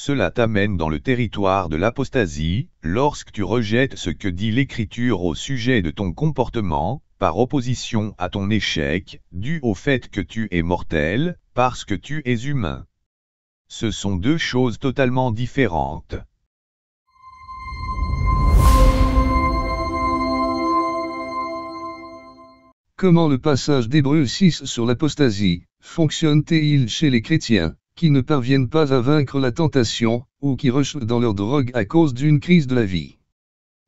Cela t'amène dans le territoire de l'apostasie, lorsque tu rejettes ce que dit l'Écriture au sujet de ton comportement, par opposition à ton échec, dû au fait que tu es mortel, parce que tu es humain. Ce sont deux choses totalement différentes. Comment le passage d'Hébreux 6 sur l'apostasie fonctionne-t-il chez les chrétiens qui ne parviennent pas à vaincre la tentation, ou qui rushent dans leur drogue à cause d'une crise de la vie?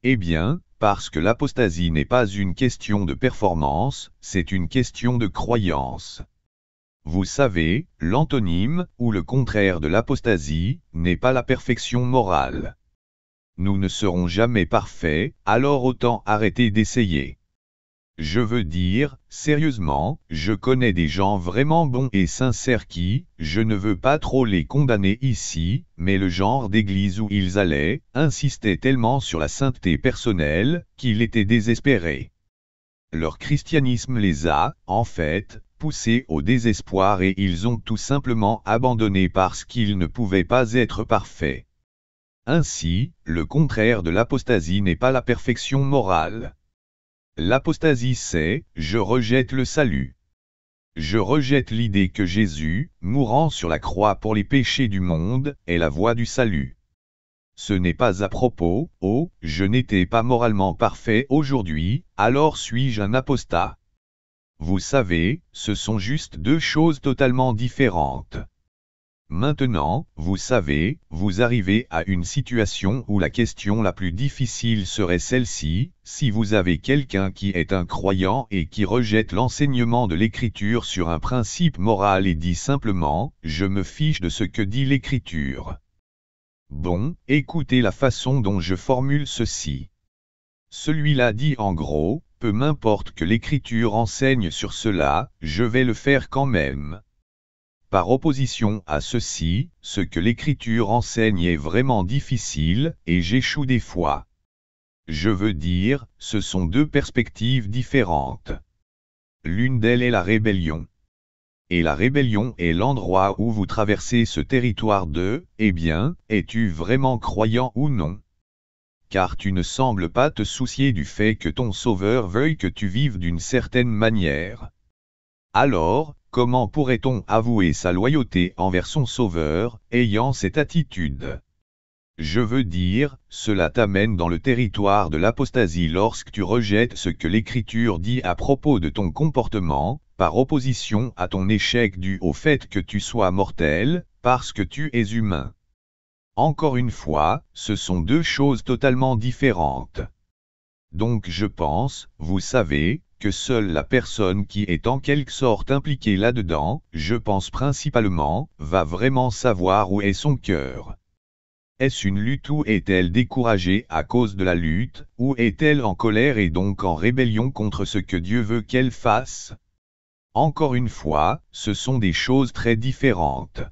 Eh bien, parce que l'apostasie n'est pas une question de performance, c'est une question de croyance. Vous savez, l'antonyme, ou le contraire de l'apostasie, n'est pas la perfection morale. Nous ne serons jamais parfaits, alors autant arrêter d'essayer. Je veux dire, sérieusement, je connais des gens vraiment bons et sincères qui, je ne veux pas trop les condamner ici, mais le genre d'église où ils allaient, insistaient tellement sur la sainteté personnelle, qu'ils étaient désespérés. Leur christianisme les a, en fait, poussés au désespoir et ils ont tout simplement abandonné parce qu'ils ne pouvaient pas être parfaits. Ainsi, le contraire de l'apostasie n'est pas la perfection morale. L'apostasie c'est, je rejette le salut. Je rejette l'idée que Jésus, mourant sur la croix pour les péchés du monde, est la voie du salut. Ce n'est pas à propos, oh, je n'étais pas moralement parfait aujourd'hui, alors suis-je un apostat. Vous savez, ce sont juste deux choses totalement différentes. Maintenant, vous savez, vous arrivez à une situation où la question la plus difficile serait celle-ci, si vous avez quelqu'un qui est un croyant et qui rejette l'enseignement de l'Écriture sur un principe moral et dit simplement, je me fiche de ce que dit l'Écriture. Bon, écoutez la façon dont je formule ceci. Celui-là dit en gros, peu m'importe que l'Écriture enseigne sur cela, je vais le faire quand même. Par opposition à ceci, ce que l'Écriture enseigne est vraiment difficile, et j'échoue des fois. Je veux dire, ce sont deux perspectives différentes. L'une d'elles est la rébellion. Et la rébellion est l'endroit où vous traversez ce territoire de, eh bien, es-tu vraiment croyant ou non? Car tu ne sembles pas te soucier du fait que ton Sauveur veuille que tu vives d'une certaine manière. Alors, comment pourrait-on avouer sa loyauté envers son Sauveur, ayant cette attitude? Je veux dire, cela t'amène dans le territoire de l'apostasie lorsque tu rejettes ce que l'Écriture dit à propos de ton comportement, par opposition à ton échec dû au fait que tu sois mortel, parce que tu es humain. Encore une fois, ce sont deux choses totalement différentes. Donc je pense, vous savez, que seule la personne qui est en quelque sorte impliquée là-dedans, je pense principalement, va vraiment savoir où est son cœur. Est-ce une lutte ou est-elle découragée à cause de la lutte, ou est-elle en colère et donc en rébellion contre ce que Dieu veut qu'elle fasse? Encore une fois, ce sont des choses très différentes.